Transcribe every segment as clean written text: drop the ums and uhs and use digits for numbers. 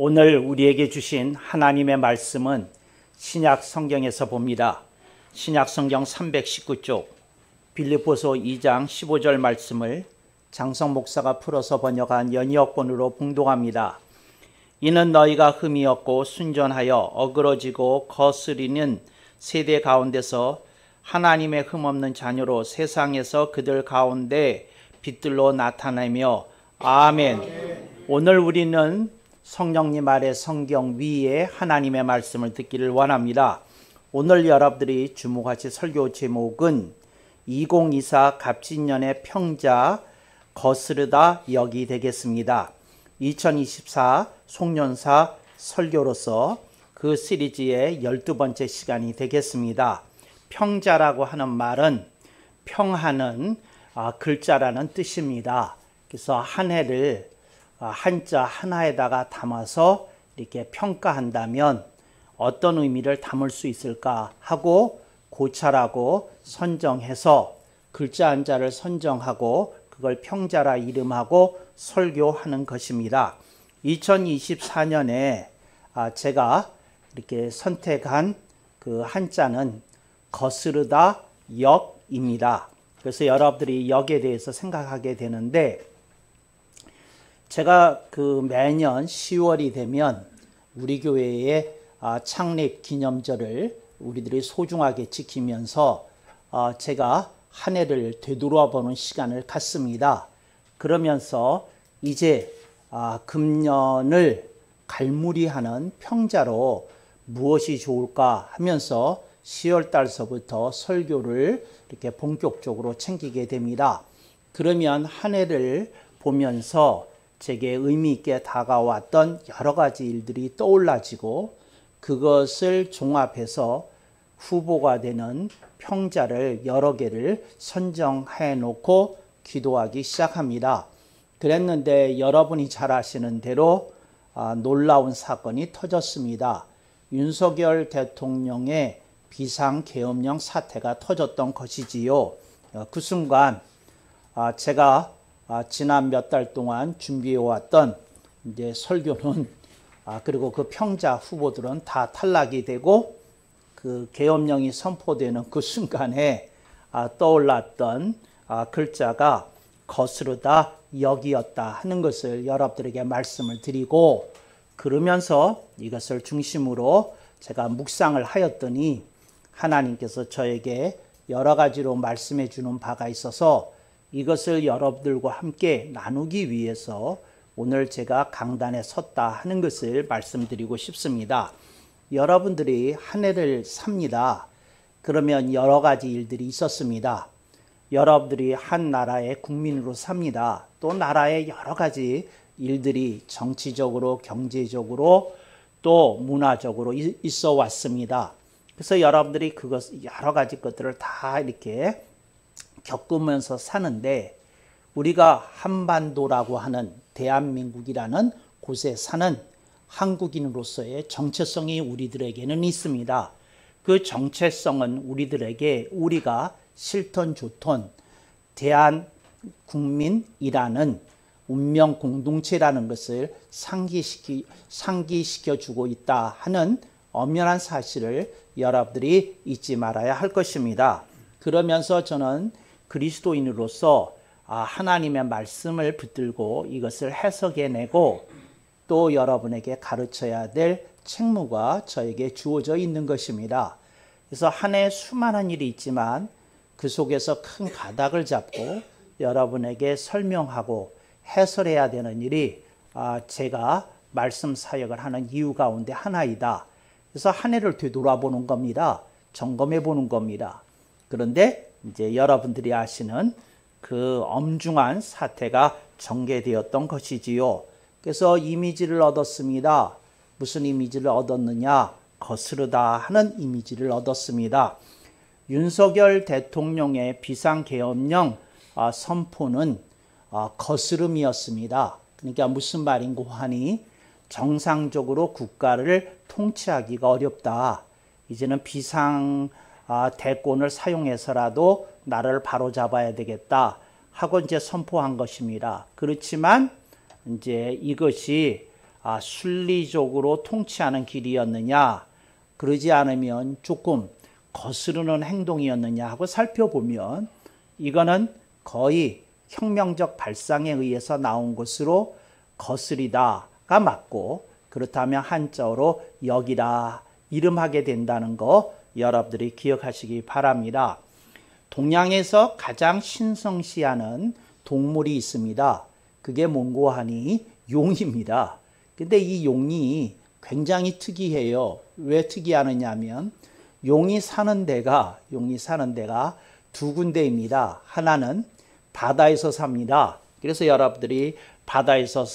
오늘 우리에게 주신 하나님의 말씀은 신약 성경에서 봅니다. 신약 성경 319쪽 빌립보서 2장 15절 말씀을 장성 목사가 풀어서 번역한 연이어권으로 봉독합니다. 이는 너희가 흠이 없고 순전하여 어그러지고 거스리는 세대 가운데서 하나님의 흠없는 자녀로 세상에서 그들 가운데 빛들로 나타내며 아멘. 오늘 우리는 성령님 아래 성경 위에 하나님의 말씀을 듣기를 원합니다. 오늘 여러분들이 주목하실 설교 제목은 2024 갑진년의 평자 거스르다 역이 되겠습니다. 2024 송년사 설교로서 그 시리즈의 12번째 시간이 되겠습니다. 평자라고 하는 말은 평하는 글자라는 뜻입니다. 그래서 한 해를 한자 하나에다가 담아서 이렇게 평가한다면 어떤 의미를 담을 수 있을까 하고 고찰하고 선정해서 글자 한 자를 선정하고 그걸 평자라 이름하고 설교하는 것입니다. 2024년에 제가 이렇게 선택한 그 한자는 거스르다 역입니다. 그래서 여러분들이 역에 대해서 생각하게 되는데 제가 그 매년 10월이 되면 우리 교회의 창립 기념절을 우리들이 소중하게 지키면서 제가 한 해를 되돌아보는 시간을 갖습니다. 그러면서 이제 금년을 갈무리하는 평자로 무엇이 좋을까 하면서 10월 달서부터 설교를 이렇게 본격적으로 챙기게 됩니다. 그러면 한 해를 보면서 제게 의미 있게 다가왔던 여러 가지 일들이 떠올라지고 그것을 종합해서 후보가 되는 평자를 여러 개를 선정해 놓고 기도하기 시작합니다. 그랬는데 여러분이 잘 아시는 대로 놀라운 사건이 터졌습니다. 윤석열 대통령의 비상계엄령 사태가 터졌던 것이지요. 그 순간 제가 지난 몇 달 동안 준비해왔던 이제 설교는 그리고 그 평자 후보들은 다 탈락이 되고 그 계엄령이 선포되는 그 순간에 떠올랐던 글자가 거스르다 역이었다 하는 것을 여러분들에게 말씀을 드리고 그러면서 이것을 중심으로 제가 묵상을 하였더니 하나님께서 저에게 여러 가지로 말씀해 주는 바가 있어서 이것을 여러분들과 함께 나누기 위해서 오늘 제가 강단에 섰다 하는 것을 말씀드리고 싶습니다. 여러분들이 한 해를 삽니다. 그러면 여러 가지 일들이 있었습니다. 여러분들이 한 나라의 국민으로 삽니다. 또 나라의 여러 가지 일들이 정치적으로, 경제적으로 또 문화적으로 있어 왔습니다. 그래서 여러분들이 여러 가지 것들을 다 이렇게 겪으면서 사는데 우리가 한반도라고 하는 대한민국이라는 곳에 사는 한국인으로서의 정체성이 우리들에게는 있습니다. 그 정체성은 우리들에게 우리가 싫던 좋던 대한국민이라는 운명 공동체라는 것을 상기시켜주고 있다 하는 엄연한 사실을 여러분들이 잊지 말아야 할 것입니다. 그러면서 저는 그리스도인으로서 하나님의 말씀을 붙들고 이것을 해석해내고 또 여러분에게 가르쳐야 될 책무가 저에게 주어져 있는 것입니다. 그래서 한 해 수많은 일이 있지만 그 속에서 큰 가닥을 잡고 여러분에게 설명하고 해설해야 되는 일이 제가 말씀 사역을 하는 이유 가운데 하나이다. 그래서 한 해를 되돌아보는 겁니다. 점검해 보는 겁니다. 그런데 이제 여러분들이 아시는 그 엄중한 사태가 전개되었던 것이지요. 그래서 이미지를 얻었습니다. 무슨 이미지를 얻었느냐? 거스르다 하는 이미지를 얻었습니다. 윤석열 대통령의 비상계엄령 선포는 거스름이었습니다. 그러니까 무슨 말인고 하니 정상적으로 국가를 통치하기가 어렵다. 이제는 비상 대권을 사용해서라도 나라를 바로잡아야 되겠다 하고 이제 선포한 것입니다. 그렇지만 이제 이것이 순리적으로 통치하는 길이었느냐, 그러지 않으면 조금 거스르는 행동이었느냐 하고 살펴보면 이거는 거의 혁명적 발상에 의해서 나온 것으로 거스리다가 맞고, 그렇다면 한자어로 여기라 이름하게 된다는 거 여러분들이 기억하시기 바랍니다. 동양에서 가장 신성시하는 동물이 있습니다. 그게 뭔고 하니 용입니다. 근데 이 용이 굉장히 특이해요. 왜 특이하느냐면 용이 사는 데가 두 군데입니다. 하나는 바다에서 삽니다. 그래서 여러분들이 바다에서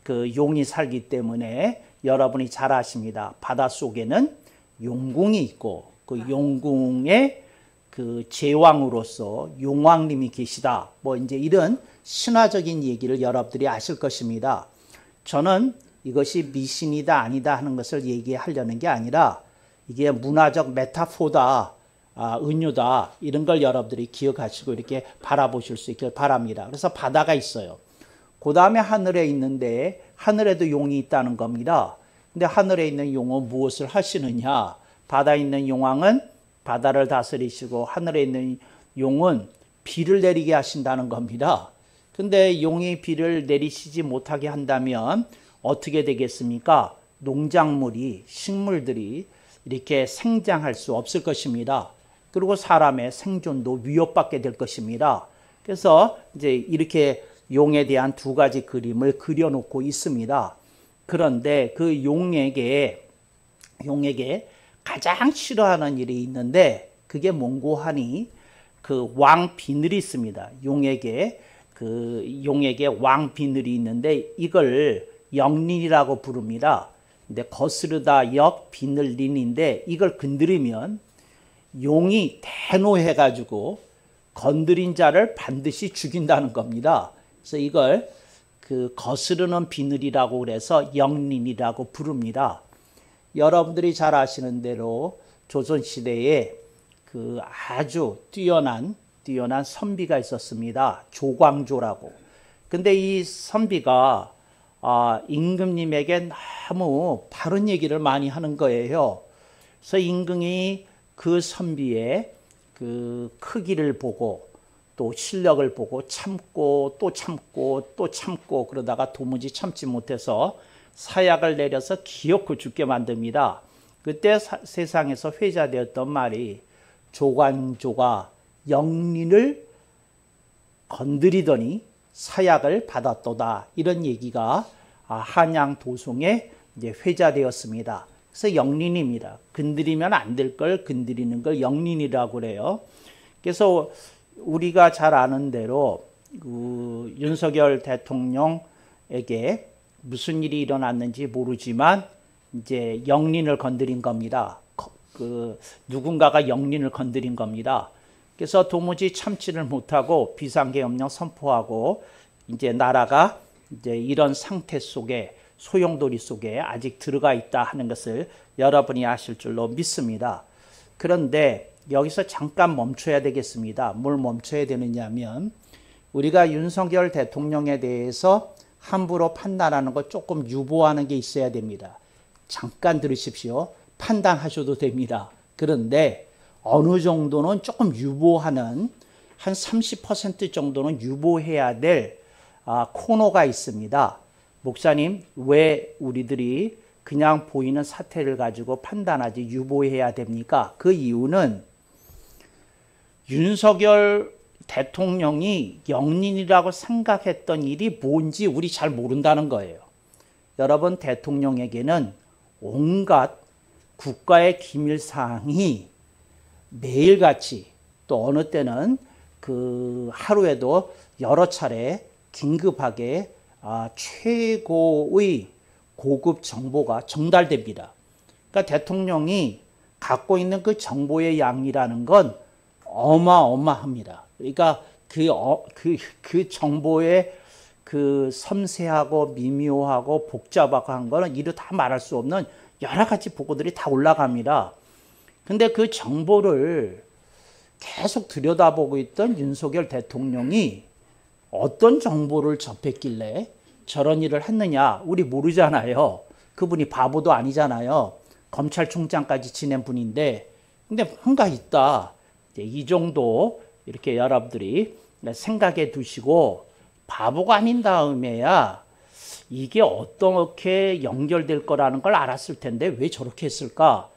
그 용이 살기 때문에 여러분이 잘 아십니다. 바닷속에는 용궁이 있고 그 용궁의 그 제왕으로서 용왕님이 계시다. 뭐 이제 이런 신화적인 얘기를 여러분들이 아실 것입니다. 저는 이것이 미신이다 아니다 하는 것을 얘기하려는 게 아니라 이게 문화적 메타포다, 은유다, 이런 걸 여러분들이 기억하시고 이렇게 바라보실 수 있길 바랍니다. 그래서 바다가 있어요. 그 다음에 하늘에 있는데 하늘에도 용이 있다는 겁니다. 근데 하늘에 있는 용은 무엇을 하시느냐? 바다에 있는 용왕은 바다를 다스리시고 하늘에 있는 용은 비를 내리게 하신다는 겁니다. 근데 용이 비를 내리시지 못하게 한다면 어떻게 되겠습니까? 농작물이, 식물들이 이렇게 생장할 수 없을 것입니다. 그리고 사람의 생존도 위협받게 될 것입니다. 그래서 이제 이렇게 용에 대한 두 가지 그림을 그려놓고 있습니다. 그런데 그 용에게 가장 싫어하는 일이 있는데 그게 뭔고 하니 그 왕비늘이 있습니다. 용에게 왕비늘이 있는데 이걸 역린이라고 부릅니다. 근데 거스르다 역 비늘린인데 이걸 건드리면 용이 대노해가지고 건드린 자를 반드시 죽인다는 겁니다. 그래서 이걸 그 거스르는 비늘이라고 그래서 역린이라고 부릅니다. 여러분들이 잘 아시는 대로 조선시대에 그 아주 뛰어난 선비가 있었습니다. 조광조라고. 근데 이 선비가 임금님에게 너무 바른 얘기를 많이 하는 거예요. 그래서 임금이 그 선비의 그 크기를 보고 또 실력을 보고 참고 또 참고 또 참고 그러다가 도무지 참지 못해서 사약을 내려서 기어코 죽게 만듭니다. 그때 세상에서 회자되었던 말이 조광조가 역린을 건드리더니 사약을 받았도다, 이런 얘기가 한양 도송에 이제 회자되었습니다. 그래서 역린입니다. 건드리면 안 될 걸 건드리는 걸 역린이라고 그래요. 그래서 우리가 잘 아는 대로 그 윤석열 대통령에게 무슨 일이 일어났는지 모르지만 이제 역린을 건드린 겁니다. 누군가가 역린을 건드린 겁니다. 그래서 도무지 참지를 못하고 비상계엄령 선포하고 이제 나라가 이제 이런 상태 속에 소용돌이 속에 아직 들어가 있다 하는 것을 여러분이 아실 줄로 믿습니다. 그런데 여기서 잠깐 멈춰야 되겠습니다. 뭘 멈춰야 되느냐면 우리가 윤석열 대통령에 대해서 함부로 판단하는 거 조금 유보하는 게 있어야 됩니다. 잠깐 들으십시오. 판단하셔도 됩니다. 그런데 어느 정도는 조금 유보하는 한 30% 정도는 유보해야 될 코너가 있습니다. 목사님, 왜 우리들이 그냥 보이는 사태를 가지고 판단하지 유보해야 됩니까? 그 이유는 윤석열 대통령이 역린이라고 생각했던 일이 뭔지 우리 잘 모른다는 거예요. 여러분 대통령에게는 온갖 국가의 기밀사항이 매일같이 또 어느 때는 그 하루에도 여러 차례 긴급하게 최고의 고급 정보가 전달됩니다. 그러니까 대통령이 갖고 있는 그 정보의 양이라는 건 어마어마합니다. 그러니까 그 정보의 그 섬세하고 미묘하고 복잡하고 한 거는 이루 다 말할 수 없는 여러 가지 보고들이 다 올라갑니다. 근데 그 정보를 계속 들여다보고 있던 윤석열 대통령이 어떤 정보를 접했길래 저런 일을 했느냐, 우리 모르잖아요. 그분이 바보도 아니잖아요. 검찰총장까지 지낸 분인데, 근데 뭔가 있다. 이 정도 이렇게 여러분들이 생각해 두시고, 바보가 아닌 다음에야 이게 어떻게 연결될 거라는 걸 알았을 텐데 왜 저렇게 했을까?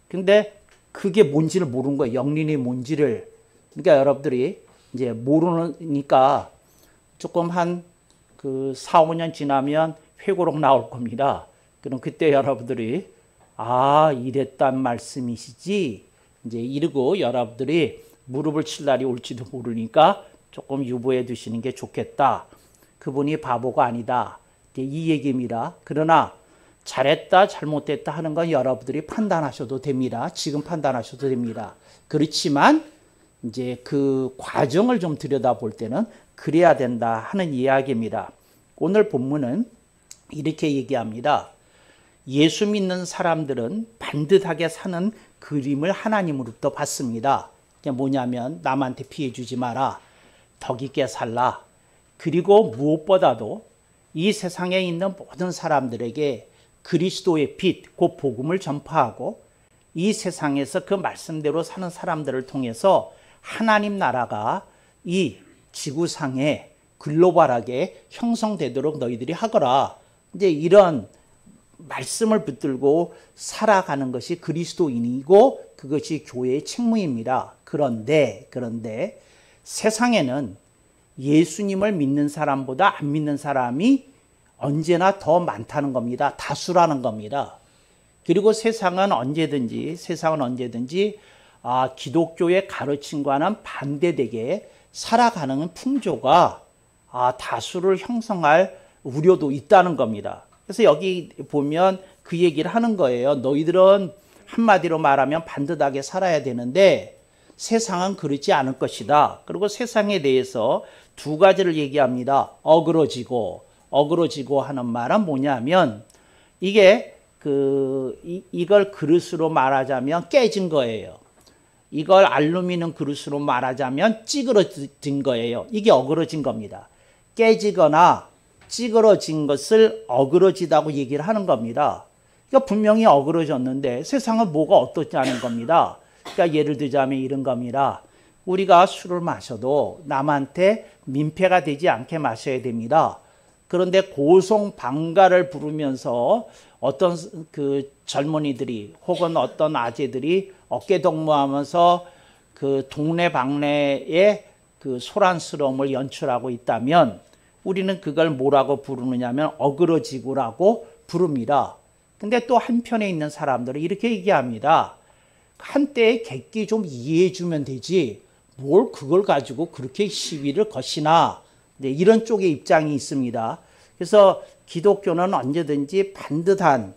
근데 그게 뭔지를 모르는 거예요. 영린이 뭔지를. 그러니까 여러분들이 이제 모르니까 조금 한 그 4, 5년 지나면 회고록 나올 겁니다. 그럼 그때 여러분들이 이랬단 말씀이시지 이제 이러고 여러분들이 무릎을 칠 날이 올지도 모르니까 조금 유보해 두시는 게 좋겠다. 그분이 바보가 아니다. 이 얘기입니다. 그러나 잘했다 잘못됐다 하는 건 여러분들이 판단하셔도 됩니다. 지금 판단하셔도 됩니다. 그렇지만 이제 그 과정을 좀 들여다볼 때는 그래야 된다 하는 이야기입니다. 오늘 본문은 이렇게 얘기합니다. 예수 믿는 사람들은 반듯하게 사는 그림을 하나님으로부터 받습니다. 그게 뭐냐면 남한테 피해 주지 마라. 덕 있게 살라. 그리고 무엇보다도 이 세상에 있는 모든 사람들에게 그리스도의 빛, 그 복음을 전파하고 이 세상에서 그 말씀대로 사는 사람들을 통해서 하나님 나라가 이 지구상에 글로벌하게 형성되도록 너희들이 하거라. 이제 이런 말씀을 붙들고 살아가는 것이 그리스도인이고 그것이 교회의 책무입니다. 그런데 세상에는 예수님을 믿는 사람보다 안 믿는 사람이 언제나 더 많다는 겁니다. 다수라는 겁니다. 그리고 세상은 언제든지 기독교의 가르침과는 반대되게 살아가는 풍조가 다수를 형성할 우려도 있다는 겁니다. 그래서 여기 보면 그 얘기를 하는 거예요. 너희들은 한마디로 말하면 반듯하게 살아야 되는데 세상은 그렇지 않을 것이다. 그리고 세상에 대해서 두 가지를 얘기합니다. 어그러지고 하는 말은 뭐냐면 이게 이걸 그릇으로 말하자면 깨진 거예요. 이걸 알루미늄 그릇으로 말하자면 찌그러진 거예요. 이게 어그러진 겁니다. 깨지거나 찌그러진 것을 어그러지다고 얘기를 하는 겁니다. 그러니까 분명히 어그러졌는데 세상은 뭐가 어떻냐는 겁니다. 그러니까 예를 들자면 이런 겁니다. 우리가 술을 마셔도 남한테 민폐가 되지 않게 마셔야 됩니다. 그런데 고성방가를 부르면서 어떤 그 젊은이들이 혹은 어떤 아재들이 어깨동무하면서 그 동네방네의 그 소란스러움을 연출하고 있다면 우리는 그걸 뭐라고 부르느냐면 어그러지고라고 부릅니다. 근데 또 한편에 있는 사람들은 이렇게 얘기합니다. 한때의 객기 좀 이해해 주면 되지 뭘 그걸 가지고 그렇게 시위를 거시나 이런 쪽의 입장이 있습니다. 그래서 기독교는 언제든지 반듯한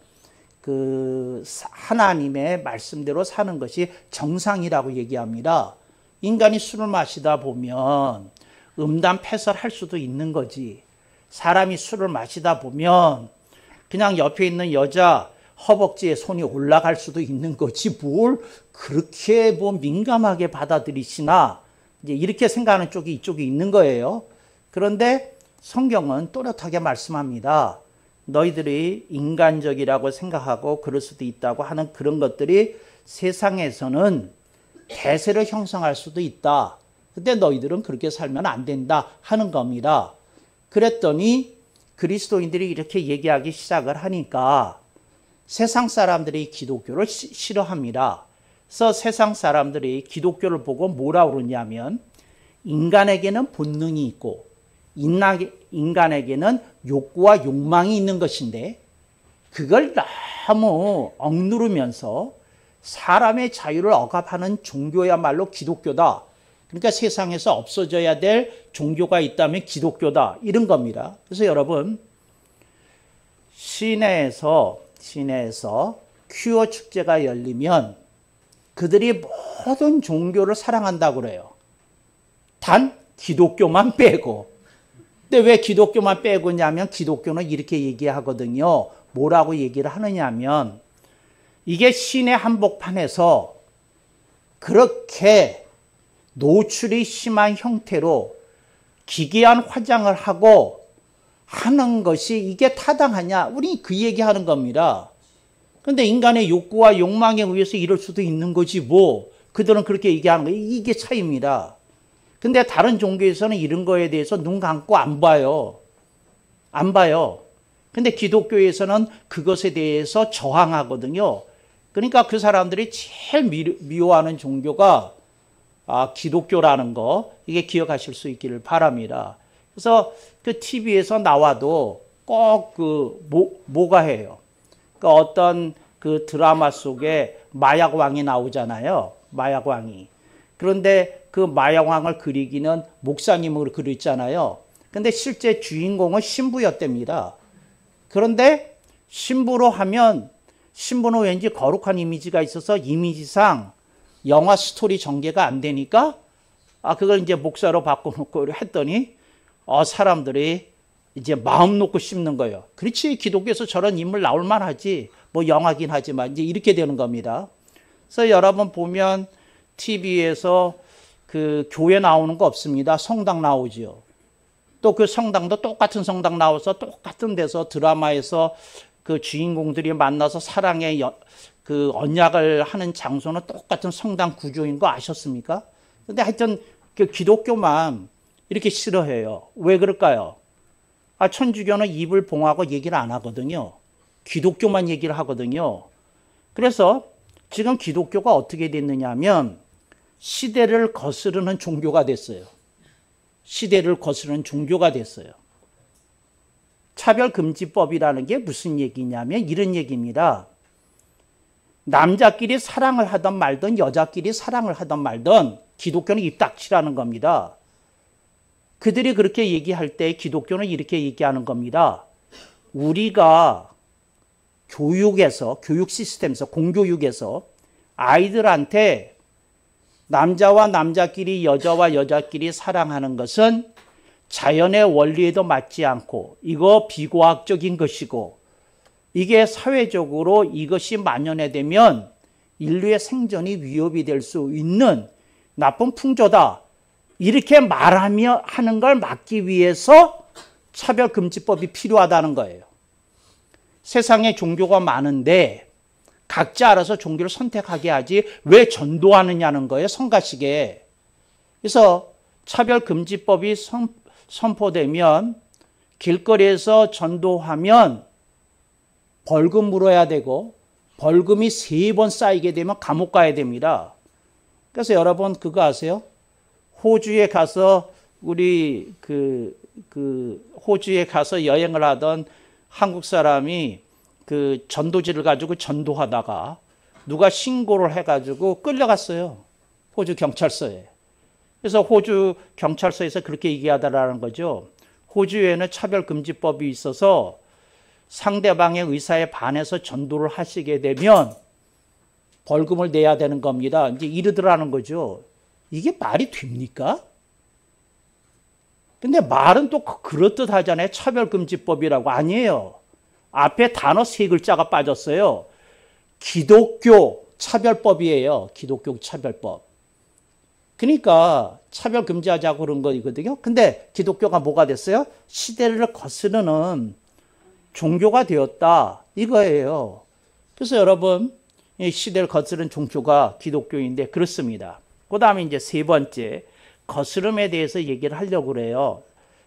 그 하나님의 말씀대로 사는 것이 정상이라고 얘기합니다. 인간이 술을 마시다 보면 음담패설할 수도 있는 거지. 사람이 술을 마시다 보면 그냥 옆에 있는 여자 허벅지에 손이 올라갈 수도 있는 거지 뭘 그렇게 민감하게 받아들이시나 이제 이렇게 생각하는 쪽이 이쪽에 있는 거예요. 그런데 성경은 또렷하게 말씀합니다. 너희들이 인간적이라고 생각하고 그럴 수도 있다고 하는 그런 것들이 세상에서는 대세를 형성할 수도 있다. 근데 너희들은 그렇게 살면 안 된다 하는 겁니다. 그랬더니 그리스도인들이 이렇게 얘기하기 시작을 하니까 세상 사람들이 기독교를 싫어합니다. 그래서 세상 사람들이 기독교를 보고 뭐라 그러냐면 인간에게는 본능이 있고 인간에게는 욕구와 욕망이 있는 것인데 그걸 너무 억누르면서 사람의 자유를 억압하는 종교야말로 기독교다. 그러니까 세상에서 없어져야 될 종교가 있다면 기독교다. 이런 겁니다. 그래서 여러분, 시내에서 퀴어 축제가 열리면 그들이 모든 종교를 사랑한다고 그래요. 단 기독교만 빼고. 근데 왜 기독교만 빼고냐면 기독교는 이렇게 얘기하거든요. 뭐라고 얘기를 하느냐면 이게 시내 한복판에서 그렇게 노출이 심한 형태로 기괴한 화장을 하고 하는 것이 이게 타당하냐? 우리 그 얘기하는 겁니다. 그런데 인간의 욕구와 욕망에 의해서 이럴 수도 있는 거지 뭐. 그들은 그렇게 얘기하는 거예요. 이게 차이입니다. 근데 다른 종교에서는 이런 거에 대해서 눈 감고 안 봐요. 안 봐요. 근데 기독교에서는 그것에 대해서 저항하거든요. 그러니까 그 사람들이 제일 미워하는 종교가 기독교라는 거, 이게 기억하실 수 있기를 바랍니다. 그래서 그 TV에서 나와도 꼭 뭐가 해요. 그 어떤 그 드라마 속에 마약왕이 나오잖아요. 마약왕이. 그런데 그 마약왕을 그리기는 목사님으로 그렸잖아요. 근데 실제 주인공은 신부였답니다. 그런데 신부로 하면 신부는 왠지 거룩한 이미지가 있어서 이미지상 영화 스토리 전개가 안 되니까 그걸 이제 목사로 바꿔놓고 했더니 사람들이 이제 마음 놓고 씹는 거예요. 그렇지, 기독교에서 저런 인물 나올 만하지. 뭐 영화긴 하지만 이제 이렇게 되는 겁니다. 그래서 여러분 보면 TV에서 그 교회 나오는 거 없습니다. 성당 나오죠. 또 그 성당도 똑같은 성당 나와서 똑같은 데서 드라마에서 그 주인공들이 만나서 사랑의 그 언약을 하는 장소는 똑같은 성당 구조인 거 아셨습니까? 근데 하여튼 그 기독교만 이렇게 싫어해요. 왜 그럴까요? 천주교는 입을 봉하고 얘기를 안 하거든요. 기독교만 얘기를 하거든요. 그래서 지금 기독교가 어떻게 됐느냐 하면 시대를 거스르는 종교가 됐어요. 시대를 거스르는 종교가 됐어요. 차별금지법이라는 게 무슨 얘기냐면 이런 얘기입니다. 남자끼리 사랑을 하든 말든 여자끼리 사랑을 하든 말든 기독교는 입 닥치라는 겁니다. 그들이 그렇게 얘기할 때 기독교는 이렇게 얘기하는 겁니다. 우리가 교육에서, 교육 시스템에서, 공교육에서 아이들한테 남자와 남자끼리, 여자와 여자끼리 사랑하는 것은 자연의 원리에도 맞지 않고 이거 비과학적인 것이고 이게 사회적으로 이것이 만연해 되면 인류의 생존이 위협이 될 수 있는 나쁜 풍조다. 이렇게 말하며 하는 걸 막기 위해서 차별금지법이 필요하다는 거예요. 세상에 종교가 많은데 각자 알아서 종교를 선택하게 하지 왜 전도하느냐는 거예요. 성가시게. 그래서 차별금지법이 선포되면 길거리에서 전도하면 벌금 물어야 되고 벌금이 3번 쌓이게 되면 감옥 가야 됩니다. 그래서 여러분 그거 아세요? 호주에 가서 우리 호주에 가서 여행을 하던 한국 사람이 그 전도지를 가지고 전도하다가 누가 신고를 해가지고 끌려갔어요. 호주 경찰서에. 그래서 호주 경찰서에서 그렇게 얘기하다라는 거죠. 호주에는 차별금지법이 있어서 상대방의 의사에 반해서 전도를 하시게 되면 벌금을 내야 되는 겁니다. 이제 이러더라는 거죠. 이게 말이 됩니까? 근데 말은 또 그렇듯 하잖아요. 차별금지법이라고. 아니에요. 앞에 단어 3글자가 빠졌어요. 기독교 차별법이에요. 기독교 차별법. 그러니까 차별금지하자고 그런 거거든요. 근데 기독교가 뭐가 됐어요? 시대를 거스르는 종교가 되었다. 이거예요. 그래서 여러분, 이 시대를 거스르는 종교가 기독교인데 그렇습니다. 그 다음에 이제 3번째, 거스름에 대해서 얘기를 하려고 그래요.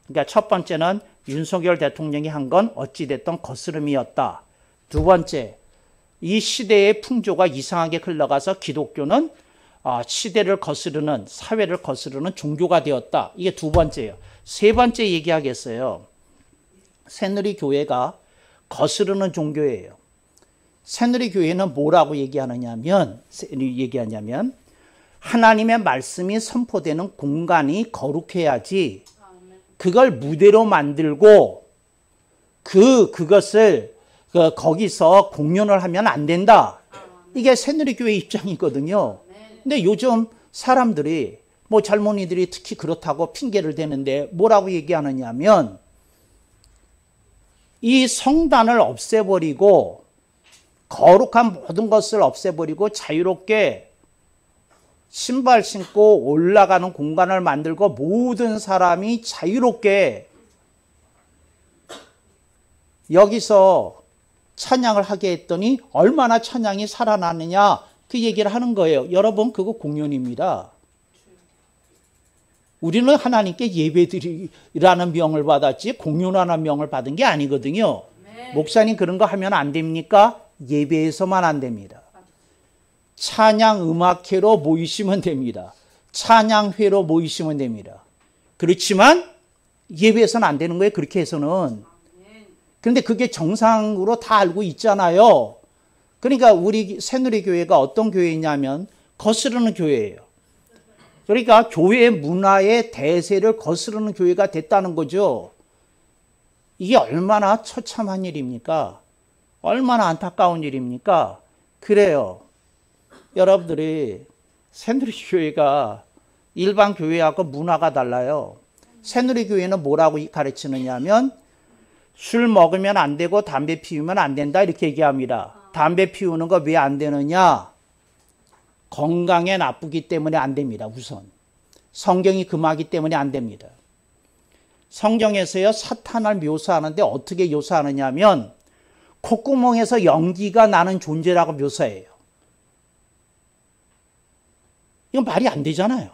그러니까 첫 번째는 윤석열 대통령이 한 건 어찌됐든 거스름이었다. 2번째, 이 시대의 풍조가 이상하게 흘러가서 기독교는 시대를 거스르는, 사회를 거스르는 종교가 되었다. 이게 2번째예요. 3번째 얘기하겠어요. 새누리 교회가 거스르는 종교예요. 새누리교회는 뭐라고 얘기하냐면 하나님의 말씀이 선포되는 공간이 거룩해야지 그걸 무대로 만들고 그것을 거기서 공연을 하면 안 된다. 이게 새누리교회 입장이거든요. 근데 요즘 사람들이 뭐 젊은이들이 특히 그렇다고 핑계를 대는데 뭐라고 얘기하느냐면 이 성단을 없애버리고 거룩한 모든 것을 없애버리고 자유롭게 신발 신고 올라가는 공간을 만들고 모든 사람이 자유롭게 여기서 찬양을 하게 했더니 얼마나 찬양이 살아나느냐 그 얘기를 하는 거예요. 여러분 그거 공연입니다. 우리는 하나님께 예배드리라는 명을 받았지 공연하는 명을 받은 게 아니거든요. 목사님 그런 거 하면 안 됩니까? 예배에서만 안 됩니다. 찬양 음악회로 모이시면 됩니다. 찬양회로 모이시면 됩니다. 그렇지만 예배에서는 안 되는 거예요. 그렇게 해서는. 그런데 그게 정상으로 다 알고 있잖아요. 그러니까 우리 새누리교회가 어떤 교회냐면 거스르는 교회예요. 그러니까 교회 문화의 대세를 거스르는 교회가 됐다는 거죠. 이게 얼마나 처참한 일입니까? 얼마나 안타까운 일입니까? 그래요. 여러분들이 새누리교회가 일반 교회하고 문화가 달라요. 새누리교회는 뭐라고 가르치느냐면 술 먹으면 안 되고 담배 피우면 안 된다 이렇게 얘기합니다. 담배 피우는 거 왜 안 되느냐? 건강에 나쁘기 때문에 안 됩니다. 우선. 성경이 금하기 때문에 안 됩니다. 성경에서요 사탄을 묘사하는데 어떻게 묘사하느냐면 콧구멍에서 연기가 나는 존재라고 묘사해요. 이건 말이 안 되잖아요.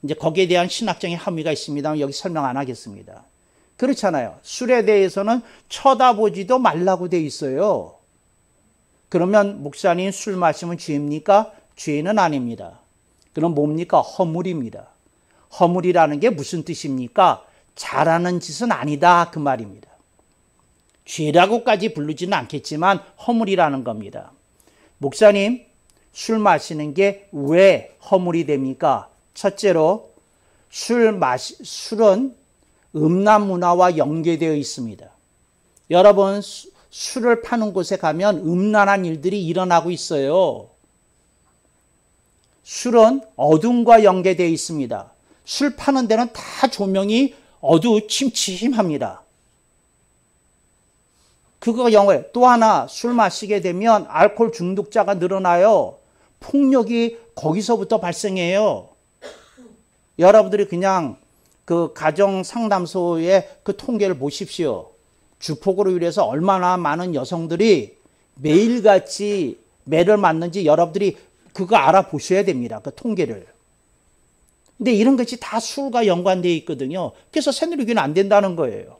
이제 거기에 대한 신학적인 함의가 있습니다만 여기 설명 안 하겠습니다. 그렇잖아요. 술에 대해서는 쳐다보지도 말라고 돼 있어요. 그러면 목사님 술 마시면 죄입니까? 죄는 아닙니다. 그럼 뭡니까? 허물입니다. 허물이라는 게 무슨 뜻입니까? 잘하는 짓은 아니다 그 말입니다. 죄라고까지 부르지는 않겠지만 허물이라는 겁니다. 목사님 술 마시는 게 왜 허물이 됩니까? 첫째로 술은 음란 문화와 연계되어 있습니다. 여러분 술을 파는 곳에 가면 음란한 일들이 일어나고 있어요. 술은 어둠과 연계되어 있습니다. 술 파는 데는 다 조명이 어두침침합니다. 그거가 영어예요. 또 하나 술 마시게 되면 알코올 중독자가 늘어나요. 폭력이 거기서부터 발생해요. 여러분들이 그냥 그 가정 상담소의 그 통계를 보십시오. 주폭으로 인해서 얼마나 많은 여성들이 매일같이 매를 맞는지 여러분들이 그거 알아보셔야 됩니다. 그 통계를. 근데 이런 것이 다 술과 연관되어 있거든요. 그래서 새누리교회는 안 된다는 거예요.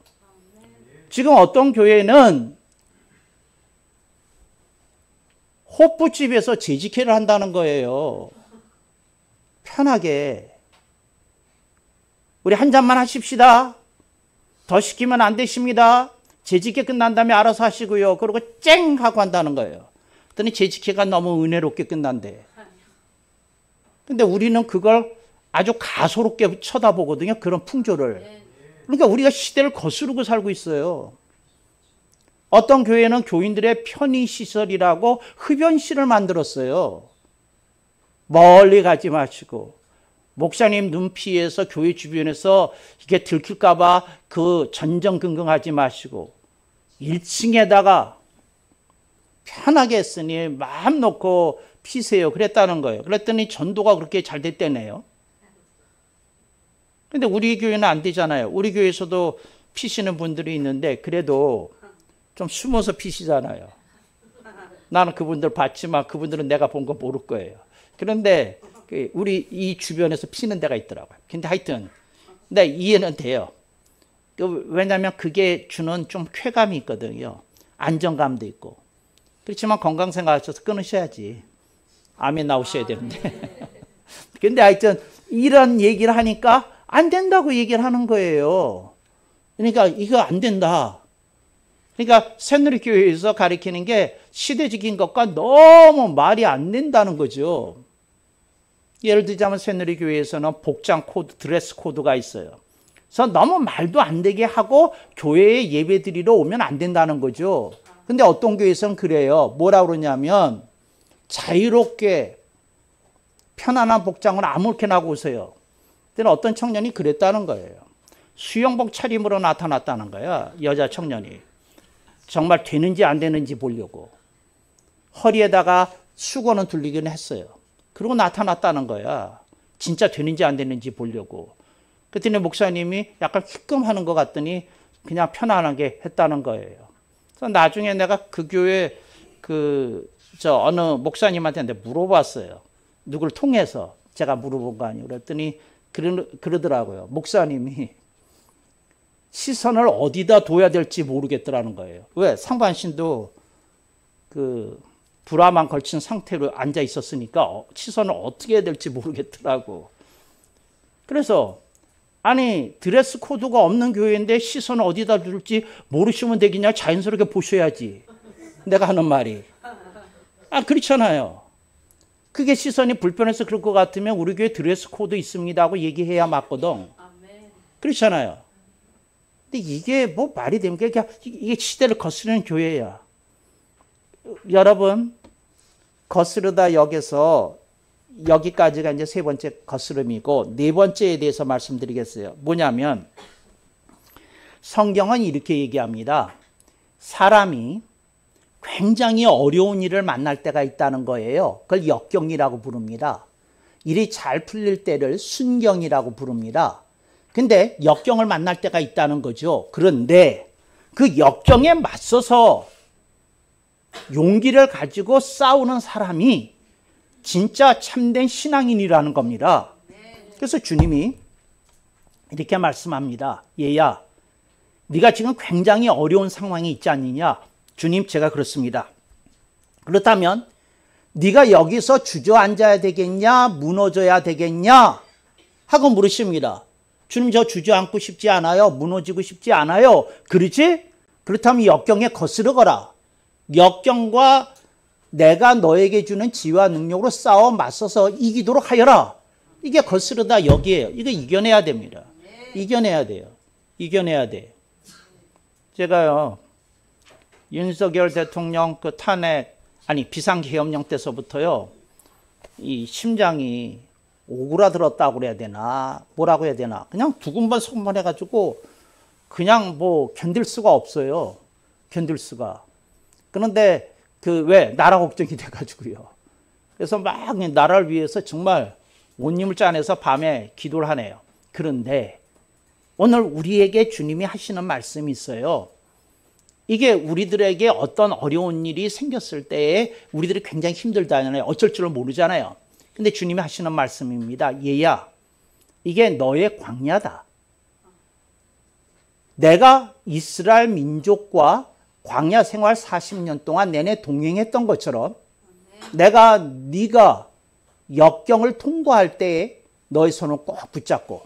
지금 어떤 교회는 호프집에서 재직회를 한다는 거예요. 편하게. 우리 한 잔만 하십시다. 더 시키면 안 되십니다. 재직회 끝난 다음에 알아서 하시고요. 그러고 쨍 하고 한다는 거예요. 그랬더니 재직회가 너무 은혜롭게 끝난대. 근데 우리는 그걸 아주 가소롭게 쳐다보거든요. 그런 풍조를. 그러니까 우리가 시대를 거스르고 살고 있어요. 어떤 교회는 교인들의 편의시설이라고 흡연실을 만들었어요. 멀리 가지 마시고 목사님 눈 피해서 교회 주변에서 이게 들킬까 봐 그 전전긍긍하지 마시고 1층에다가 편하게 했으니 마음 놓고 피세요. 그랬다는 거예요. 그랬더니 전도가 그렇게 잘 됐다네요. 근데 우리 교회는 안 되잖아요. 우리 교회에서도 피시는 분들이 있는데 그래도 좀 숨어서 피시잖아요. 나는 그분들 봤지만 그분들은 내가 본 거 모를 거예요. 그런데 우리 이 주변에서 피는 데가 있더라고요. 근데 하여튼 네, 이해는 돼요. 왜냐하면 그게 주는 좀 쾌감이 있거든요. 안정감도 있고. 그렇지만 건강 생각하셔서 끊으셔야지. 아멘 나오셔야 되는데. 근데 하여튼 이런 얘기를 하니까 안 된다고 얘기를 하는 거예요. 그러니까 이거 안 된다. 그러니까 새누리교회에서 가리키는 게 시대적인 것과 너무 말이 안 된다는 거죠. 예를 들자면 새누리교회에서는 복장 코드, 드레스 코드가 있어요. 그래서 너무 말도 안 되게 하고 교회에 예배 드리러 오면 안 된다는 거죠. 근데 어떤 교회에서는 그래요. 뭐라 그러냐면 자유롭게 편안한 복장을 아무렇게나 하고 오세요. 그때 어떤 청년이 그랬다는 거예요. 수영복 차림으로 나타났다는 거야. 여자 청년이. 정말 되는지 안 되는지 보려고. 허리에다가 수건은 둘리긴 했어요. 그리고 나타났다는 거야. 진짜 되는지 안 되는지 보려고. 그랬더니 목사님이 약간 휘끔하는 것 같더니 그냥 편안하게 했다는 거예요. 그래서 나중에 내가 그 교회 어느 목사님한테 물어봤어요. 누굴 통해서 제가 물어본 거 아니에요. 그랬더니 그러더라고요. 목사님이 시선을 어디다 둬야 될지 모르겠더라는 거예요. 왜? 상반신도 브라만 걸친 상태로 앉아 있었으니까 시선을 어떻게 해야 될지 모르겠더라고. 그래서 아니 드레스 코드가 없는 교회인데 시선을 어디다 둘지 모르시면 되겠냐? 자연스럽게 보셔야지. 내가 하는 말이. 그렇잖아요. 그게 시선이 불편해서 그럴 것 같으면 우리 교회 드레스 코드 있습니다 하고 얘기해야 맞거든. 그렇잖아요. 근데 이게 뭐 말이 됩니까? 이게 시대를 거스르는 교회야. 여러분, 거스르다 여기서 여기까지가 이제 세 번째 거스름이고 네 번째에 대해서 말씀드리겠어요. 뭐냐면 성경은 이렇게 얘기합니다. 사람이 굉장히 어려운 일을 만날 때가 있다는 거예요. 그걸 역경이라고 부릅니다. 일이 잘 풀릴 때를 순경이라고 부릅니다. 근데 역경을 만날 때가 있다는 거죠. 그런데 그 역경에 맞서서 용기를 가지고 싸우는 사람이 진짜 참된 신앙인이라는 겁니다. 그래서 주님이 이렇게 말씀합니다. 얘야, 네가 지금 굉장히 어려운 상황이 있지 않느냐? 주님, 제가 그렇습니다. 그렇다면 네가 여기서 주저앉아야 되겠냐? 무너져야 되겠냐? 하고 물으십니다. 주님, 저 주저앉고 싶지 않아요. 무너지고 싶지 않아요. 그렇지? 그렇다면 역경에 거스르거라. 역경과 내가 너에게 주는 지혜와 능력으로 싸워 맞서서 이기도록 하여라. 이게 거스르다 여기에요. 이거 이겨내야 됩니다. 이겨내야 돼요. 이겨내야 돼. 제가요, 윤석열 대통령 비상계엄령 때서부터요, 이 심장이 오그라들었다고 그래야 되나, 뭐라고 해야 되나, 그냥 두근번석번 해가지고 그냥 뭐 견딜 수가 없어요. 견딜 수가. 그런데 왜? 나라 걱정이 돼가지고요. 그래서 막 나라를 위해서 정말 온 힘을 짜내서 밤에 기도를 하네요. 그런데 오늘 우리에게 주님이 하시는 말씀이 있어요. 이게 우리들에게 어떤 어려운 일이 생겼을 때에 우리들이 굉장히 힘들다잖아요. 어쩔 줄을 모르잖아요. 근데 주님이 하시는 말씀입니다. 얘야, 이게 너의 광야다. 내가 이스라엘 민족과 광야 생활 40년 동안 내내 동행했던 것처럼 네가 역경을 통과할 때에 너의 손을 꼭 붙잡고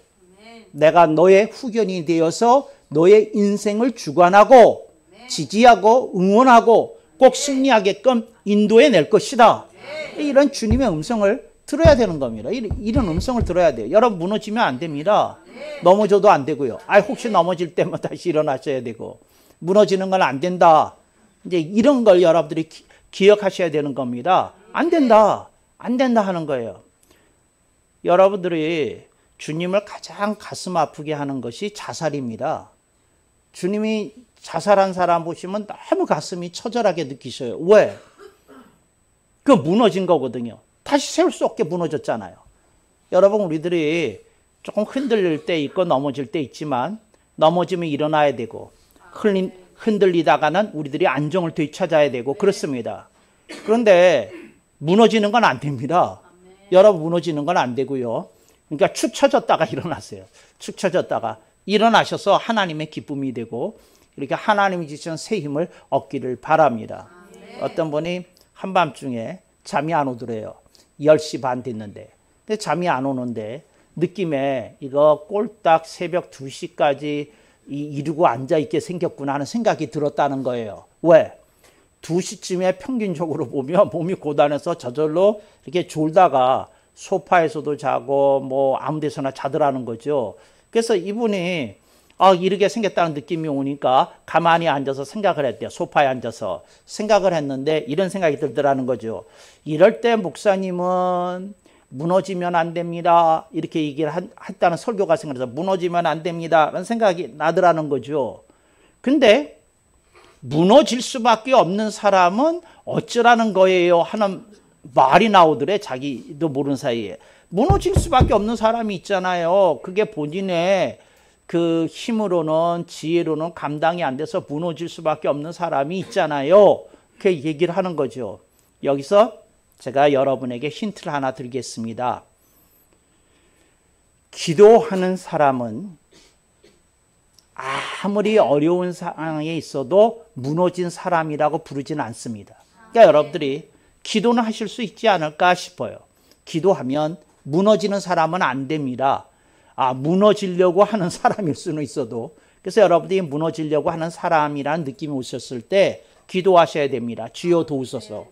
내가 너의 후견이 되어서 너의 인생을 주관하고 지지하고 응원하고 꼭 승리하게끔 인도해 낼 것이다. 이런 주님의 음성을 들어야 되는 겁니다. 이런 음성을 들어야 돼요. 여러분, 무너지면 안 됩니다. 넘어져도 안 되고요. 혹시 넘어질 때만 다시 일어나셔야 되고, 무너지는 건 안 된다. 이제 이런 걸 여러분들이 기억하셔야 되는 겁니다. 안 된다. 안 된다 하는 거예요. 여러분들이 주님을 가장 가슴 아프게 하는 것이 자살입니다. 주님이 자살한 사람 보시면 너무 가슴이 처절하게 느끼셔요. 왜? 그 무너진 거거든요. 다시 세울 수 없게 무너졌잖아요. 여러분, 우리들이 조금 흔들릴 때 있고 넘어질 때 있지만 넘어지면 일어나야 되고 흔들리다가는 우리들이 안정을 되찾아야 되고 그렇습니다. 그런데 무너지는 건 안 됩니다. 여러분, 무너지는 건 안 되고요. 그러니까 축 처졌다가 일어나세요. 축 처졌다가 일어나셔서 하나님의 기쁨이 되고 이렇게 하나님이 주시는 새 힘을 얻기를 바랍니다. 어떤 분이 한밤중에 잠이 안 오더래요. 10시 반 됐는데. 근데 잠이 안 오는데 느낌에 이거 꼴딱 새벽 2시까지 이루고 앉아있게 생겼구나 하는 생각이 들었다는 거예요. 왜? 2시쯤에 평균적으로 보면 몸이 고단해서 저절로 이렇게 졸다가 소파에서도 자고 뭐 아무 데서나 자더라는 거죠. 그래서 이분이 이렇게 생겼다는 느낌이 오니까 가만히 앉아서 생각을 했대요. 소파에 앉아서 생각을 했는데 이런 생각이 들더라는 거죠. 이럴 때 목사님은 무너지면 안 됩니다. 이렇게 얘기를 했다는 설교가 생각해서 무너지면 안 됩니다. 라는 생각이 나더라는 거죠. 근데 무너질 수밖에 없는 사람은 어쩌라는 거예요 하는 말이 나오더래. 자기도 모르는 사이에. 무너질 수밖에 없는 사람이 있잖아요. 그게 본인의 그 힘으로는 지혜로는 감당이 안 돼서 무너질 수밖에 없는 사람이 있잖아요. 그 얘기를 하는 거죠. 여기서 제가 여러분에게 힌트를 하나 드리겠습니다. 기도하는 사람은 아무리 어려운 상황에 있어도 무너진 사람이라고 부르지는 않습니다. 그러니까 여러분들이 기도는 하실 수 있지 않을까 싶어요. 기도하면 무너지는 사람은 안 됩니다. 무너지려고 하는 사람일 수는 있어도. 그래서 여러분들이 무너지려고 하는 사람이라는 느낌이 오셨을 때 기도하셔야 됩니다. 주여 도우소서.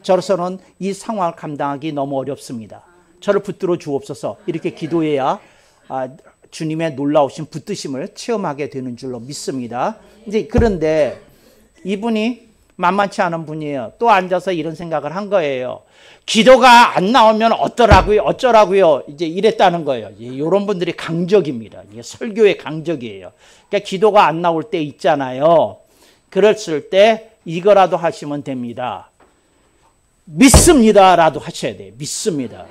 저로서는 이 상황을 감당하기 너무 어렵습니다. 저를 붙들어 주옵소서. 이렇게 기도해야 주님의 놀라우신 붙드심을 체험하게 되는 줄로 믿습니다. 이제 그런데 이분이 만만치 않은 분이에요. 또 앉아서 이런 생각을 한 거예요. 기도가 안 나오면 어쩌라고요? 이제 이랬다는 거예요. 이런 분들이 강적입니다. 이게 설교의 강적이에요. 그러니까 기도가 안 나올 때 있잖아요. 그랬을 때 이거라도 하시면 됩니다. 믿습니다라도 하셔야 돼요. 믿습니다.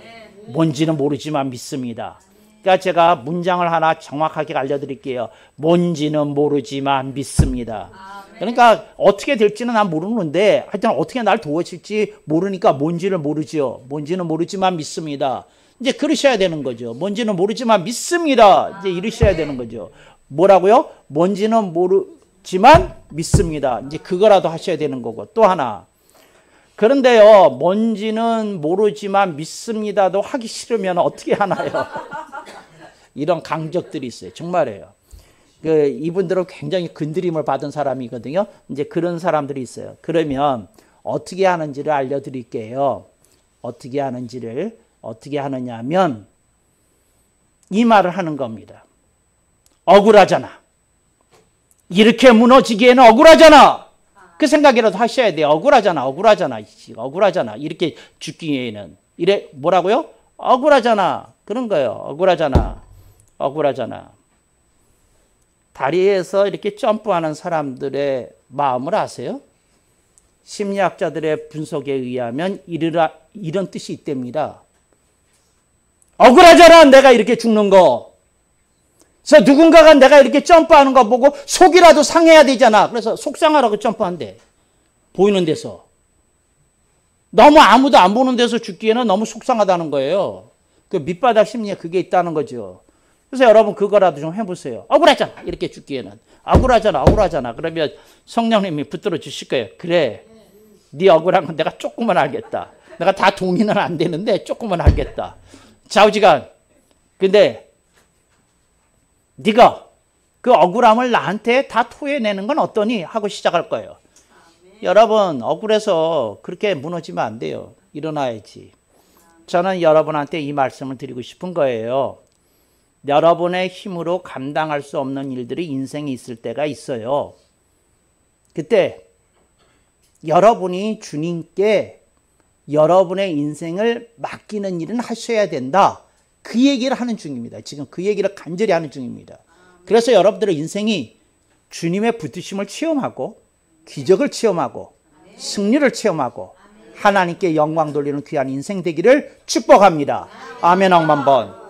뭔지는 모르지만 믿습니다. 그러니까 제가 문장을 하나 정확하게 알려드릴게요. 뭔지는 모르지만 믿습니다. 그러니까 어떻게 될지는 난 모르는데 하여튼 어떻게 날 도와줄지 모르니까 뭔지를 모르죠. 뭔지는 모르지만 믿습니다. 이제 그러셔야 되는 거죠. 뭔지는 모르지만 믿습니다. 이제 이러셔야 되는 거죠. 뭐라고요? 뭔지는 모르지만 믿습니다. 이제 그거라도 하셔야 되는 거고. 또 하나. 그런데요, 뭔지는 모르지만 믿습니다도 하기 싫으면 어떻게 하나요? 이런 강적들이 있어요. 정말이에요. 이분들은 굉장히 건드림을 받은 사람이거든요. 이제 그런 사람들이 있어요. 그러면 어떻게 하는지를 알려드릴게요. 어떻게 하느냐면 이 말을 하는 겁니다. 억울하잖아. 이렇게 무너지기에는 억울하잖아. 그 생각이라도 하셔야 돼요. 억울하잖아. 이렇게 죽기에는. 이래 뭐라고요? 억울하잖아. 그런 거예요. 억울하잖아. 다리에서 이렇게 점프하는 사람들의 마음을 아세요? 심리학자들의 분석에 의하면 이런 뜻이 있답니다. 억울하잖아, 내가 이렇게 죽는 거. 그래서 누군가가 내가 이렇게 점프하는 거 보고 속이라도 상해야 되잖아. 그래서 속상하라고 점프한대. 보이는 데서. 너무 아무도 안 보는 데서 죽기에는 너무 속상하다는 거예요. 그 밑바닥 심리에 그게 있다는 거죠. 그래서 여러분 그거라도 좀 해보세요. 억울하잖아. 이렇게 죽기에는. 억울하잖아. 그러면 성령님이 붙들어 주실 거예요. 그래. 네 억울한 건 내가 조금은 알겠다. 내가 다 동의는 안 되는데 조금은 알겠다. 좌우지간. 근데 네가 그 억울함을 나한테 다 토해내는 건 어떠니? 하고 시작할 거예요. 여러분 억울해서 그렇게 무너지면 안 돼요. 일어나야지. 저는 여러분한테 이 말씀을 드리고 싶은 거예요. 여러분의 힘으로 감당할 수 없는 일들이 인생에 있을 때가 있어요. 그때 여러분이 주님께 여러분의 인생을 맡기는 일은 하셔야 된다. 그 얘기를 하는 중입니다. 지금 그 얘기를 간절히 하는 중입니다. 그래서 여러분들의 인생이 주님의 붙드심을 체험하고 기적을 체험하고 승리를 체험하고 하나님께 영광 돌리는 귀한 인생 되기를 축복합니다. 아멘. 억만 번.